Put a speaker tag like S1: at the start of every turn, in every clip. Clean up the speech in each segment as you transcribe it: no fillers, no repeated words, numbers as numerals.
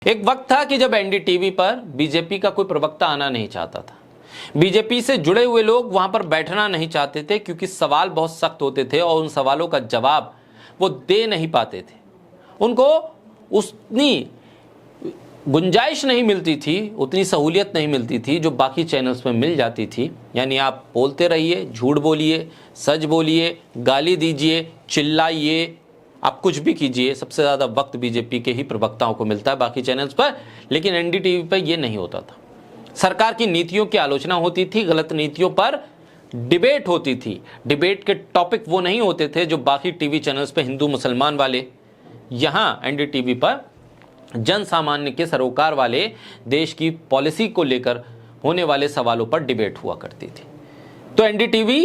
S1: एक वक्त था कि जब एनडीटीवी पर बीजेपी का कोई प्रवक्ता आना नहीं चाहता था। बीजेपी से जुड़े हुए लोग वहां पर बैठना नहीं चाहते थे क्योंकि सवाल बहुत सख्त होते थे और उन सवालों का जवाब वो दे नहीं पाते थे। उनको उतनी गुंजाइश नहीं मिलती थी, उतनी सहूलियत नहीं मिलती थी जो बाकी चैनल्स में मिल जाती थी। यानी आप बोलते रहिए, झूठ बोलिए, सच बोलिए, गाली दीजिए, चिल्लाइए, आप कुछ भी कीजिए, सबसे ज़्यादा वक्त बीजेपी के ही प्रवक्ताओं को मिलता है बाकी चैनल्स पर। लेकिन एनडीटीवी पर यह नहीं होता था। सरकार की नीतियों की आलोचना होती थी, गलत नीतियों पर डिबेट होती थी। डिबेट के टॉपिक वो नहीं होते थे जो बाकी टीवी चैनल्स पे हिंदू मुसलमान वाले, यहाँ एनडीटीवी पर जन सामान्य के सरोकार वाले देश की पॉलिसी को लेकर होने वाले सवालों पर डिबेट हुआ करती थी। तो एनडीटीवी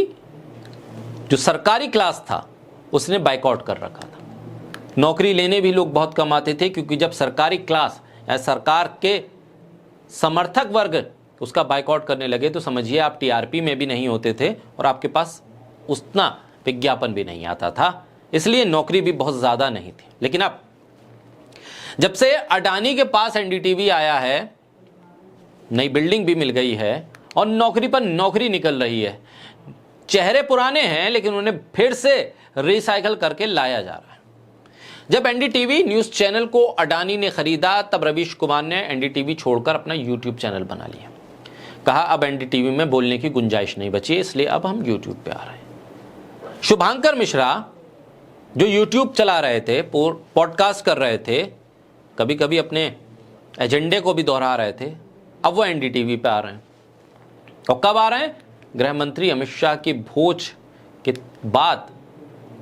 S1: जो सरकारी क्लास था उसने बाइकआउट कर रखा था। नौकरी लेने भी लोग बहुत कम आते थे क्योंकि जब सरकारी क्लास या सरकार के समर्थक वर्ग उसका बाइकआउट करने लगे तो समझिए आप टीआरपी में भी नहीं होते थे और आपके पास उतना विज्ञापन भी नहीं आता था, इसलिए नौकरी भी बहुत ज़्यादा नहीं थी। लेकिन अब जब से अडानी के पास एनडीटीवी आया है, नई बिल्डिंग भी मिल गई है और नौकरी पर नौकरी निकल रही है। चेहरे पुराने हैं लेकिन उन्हें फिर से रिसाइकल करके लाया जा रहा है। जब एनडीटीवी न्यूज़ चैनल को अडानी ने खरीदा तब रवीश कुमार ने एनडीटीवी छोड़कर अपना यूट्यूब चैनल बना लिया। कहा अब एनडीटीवी में बोलने की गुंजाइश नहीं बची, इसलिए अब हम यूट्यूब पे आ रहे हैं। शुभांकर मिश्रा जो यूट्यूब चला रहे थे, पॉडकास्ट कर रहे थे, कभी कभी अपने एजेंडे को भी दोहरा रहे थे, अब वो एनडीटीवी पे आ रहे हैं। और कब आ रहे हैं? गृह मंत्री अमित शाह की भोज के बाद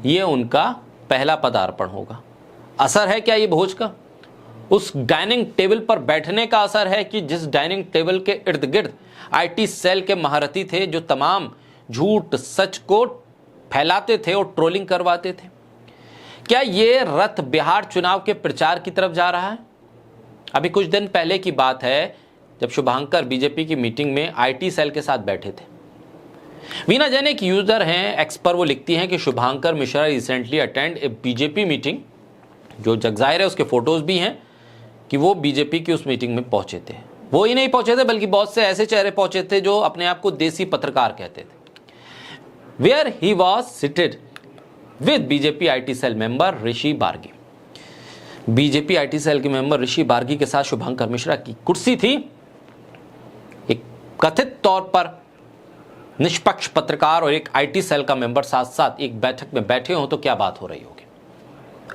S1: ये उनका पहला पदार्पण होगा। असर है क्या ये भोज का? उस डाइनिंग टेबल पर बैठने का असर है कि जिस डाइनिंग टेबल के इर्द गिर्द आईटी सेल के महारथी थे जो तमाम झूठ सच को फैलाते थे और ट्रोलिंग करवाते थे। क्या ये रथ बिहार चुनाव के प्रचार की तरफ जा रहा है? अभी कुछ दिन पहले की बात है जब शुभांकर बीजेपी की मीटिंग में आईटी सेल के साथ बैठे थे। वीना जैन एक यूजर हैं, एक्स पर वो लिखती हैं कि शुभांकर मिश्रा रिसेंटली अटेंड ए बीजेपी मीटिंग, जो जगजाहिर है उसके फोटोज भी हैं कि वो बीजेपी की उस मीटिंग में पहुंचे थे। वो ही नहीं पहुंचे थे बल्कि बहुत से ऐसे चेहरे पहुंचे थे जो अपने आप को देसी पत्रकार कहते थे। Where he was seated with BJP IT cell member Rishi Bargi. BJP IT cell के मेंबर ऋषि बार्गी के साथ शुभांकर मिश्रा की कुर्सी थी। एक कथित तौर पर निष्पक्ष पत्रकार और एक आईटी सेल का मेंबर साथ साथ एक बैठक में बैठे हो तो क्या बात हो रही होगी।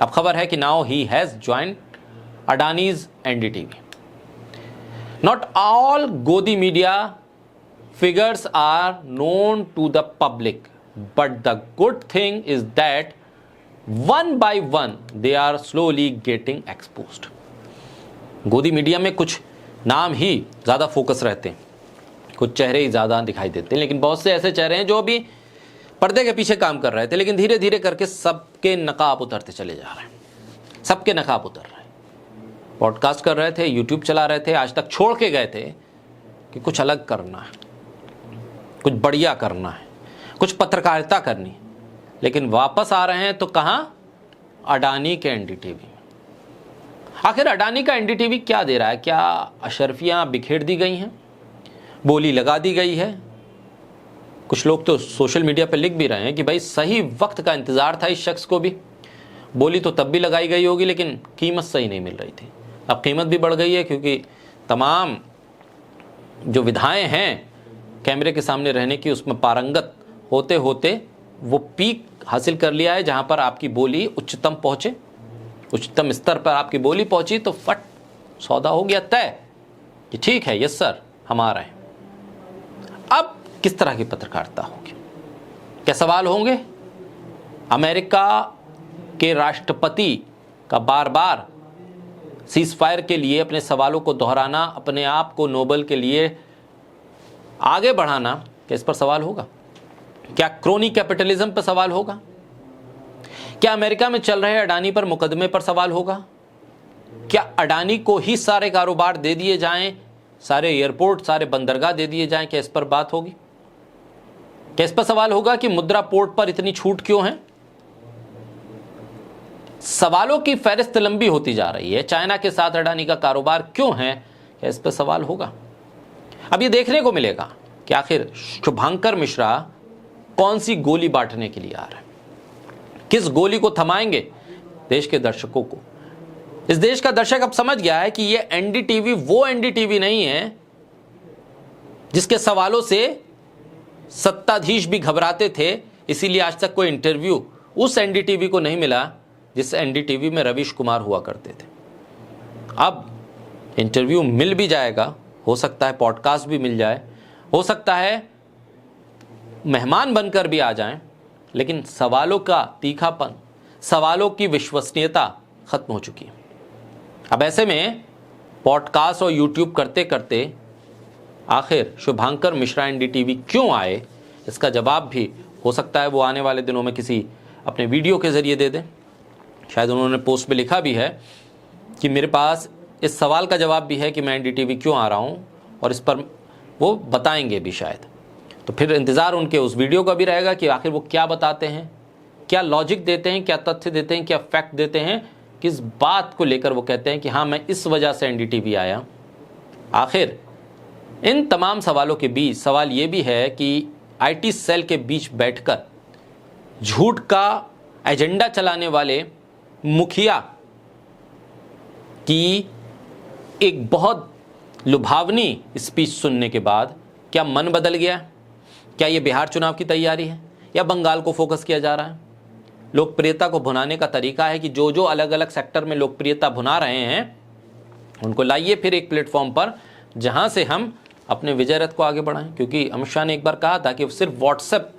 S1: अब खबर है कि now he has joined Adanis NDTV. Not all गोदी media figures are known to the public, but the good thing is that one by one they are slowly getting exposed. गोदी मीडिया में कुछ नाम ही ज़्यादा फोकस रहते हैं, कुछ चेहरे ही ज़्यादा दिखाई देते हैं, लेकिन बहुत से ऐसे चेहरे हैं जो अभी पर्दे के पीछे काम कर रहे थे लेकिन धीरे धीरे करके सबके नकाब उतरते चले जा रहे हैं। सबके नकाब उतर रहे हैं। पॉडकास्ट कर रहे थे, यूट्यूब चला रहे थे, आज तक छोड़ के गए थे कि कुछ अलग करना है, कुछ बढ़िया करना है, कुछ पत्रकारिता करनी, लेकिन वापस आ रहे हैं तो कहां? अडानी के एनडीटीवी। आखिर अडानी का एनडीटीवी क्या दे रहा है? क्या अशर्फियां बिखेर दी गई हैं, बोली लगा दी गई है? कुछ लोग तो सोशल मीडिया पर लिख भी रहे हैं कि भाई सही वक्त का इंतजार था इस शख्स को भी, बोली तो तब भी लगाई गई होगी लेकिन कीमत सही नहीं मिल रही थी। अब कीमत भी बढ़ गई है क्योंकि तमाम जो विधाएं हैं कैमरे के सामने रहने की उसमें पारंगत होते होते वो पीक हासिल कर लिया है जहां पर आपकी बोली उच्चतम पहुंचे, उच्चतम स्तर पर आपकी बोली पहुंची तो फट सौदा हो गया तय कि ठीक है, यस सर, हम आ रहे हैं। अब किस तरह की पत्रकारिता होगी? क्या सवाल होंगे? अमेरिका के राष्ट्रपति का बार बार सीज फायर के लिए अपने सवालों को दोहराना, अपने आप को नोबेल के लिए आगे बढ़ाना, क्या इस पर सवाल होगा? क्या क्रोनी कैपिटलिज्म पर सवाल होगा? क्या अमेरिका में चल रहे अडानी पर मुकदमे पर सवाल होगा? क्या अडानी को ही सारे कारोबार दे दिए जाएं, सारे एयरपोर्ट, सारे बंदरगाह दे दिए जाएं? क्या इस पर बात होगी? क्या इस पर सवाल होगा कि मुद्रा पोर्ट पर इतनी छूट क्यों है? सवालों की फहरिस्त लंबी होती जा रही है। चाइना के साथ अडानी का कारोबार क्यों है, क्या इस पर सवाल होगा। अब ये देखने को मिलेगा कि आखिर शुभंकर मिश्रा कौन सी गोली बांटने के लिए आ रहा है, किस गोली को थमाएंगे देश के दर्शकों को। इस देश का दर्शक अब समझ गया है कि ये एनडीटीवी वो एनडीटीवी नहीं है जिसके सवालों से सत्ताधीश भी घबराते थे, इसीलिए आज तक कोई इंटरव्यू उस एनडीटीवी को नहीं मिला जिस एनडीटीवी में रवीश कुमार हुआ करते थे। अब इंटरव्यू मिल भी जाएगा, हो सकता है पॉडकास्ट भी मिल जाए, हो सकता है मेहमान बनकर भी आ जाएं, लेकिन सवालों का तीखापन, सवालों की विश्वसनीयता खत्म हो चुकी है। अब ऐसे में पॉडकास्ट और यूट्यूब करते करते आखिर शुभंकर मिश्रा एनडीटीवी क्यों आए, इसका जवाब भी हो सकता है वो आने वाले दिनों में किसी अपने वीडियो के जरिए दे दें। शायद उन्होंने पोस्ट पे लिखा भी है कि मेरे पास इस सवाल का जवाब भी है कि मैं एनडीटीवी क्यों आ रहा हूँ, और इस पर वो बताएंगे भी शायद। तो फिर इंतज़ार उनके उस वीडियो का भी रहेगा कि आखिर वो क्या बताते हैं, क्या लॉजिक देते हैं, क्या तथ्य देते हैं, क्या फैक्ट देते हैं, किस बात को लेकर वो कहते हैं कि हाँ मैं इस वजह से एनडीटीवी आया। आखिर इन तमाम सवालों के बीच सवाल ये भी है कि आईटी सेल के बीच बैठकर झूठ का एजेंडा चलाने वाले मुखिया की एक बहुत लुभावनी स्पीच सुनने के बाद क्या मन बदल गया? क्या ये बिहार चुनाव की तैयारी है या बंगाल को फोकस किया जा रहा है? लोकप्रियता को भुनाने का तरीका है कि जो जो अलग अलग सेक्टर में लोकप्रियता भुना रहे हैं उनको लाइए फिर एक प्लेटफॉर्म पर जहां से हम अपने विजय रथ को आगे बढ़ाएं। क्योंकि अमित शाह ने एक बार कहा था कि सिर्फ व्हाट्सएप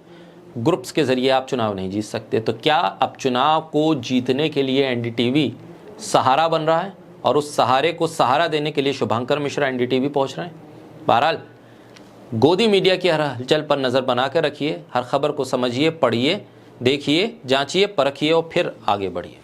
S1: ग्रुप्स के जरिए आप चुनाव नहीं जीत सकते। तो क्या अब चुनाव को जीतने के लिए एनडीटीवी सहारा बन रहा है और उस सहारे को सहारा देने के लिए शुभंकर मिश्रा एनडीटीवी पहुंच रहे हैं? बहरहाल गोदी मीडिया की हर हलचल पर नज़र बना कर रखिए, हर खबर को समझिए, पढ़िए, देखिए, जांचिए, परखिए और फिर आगे बढ़िए।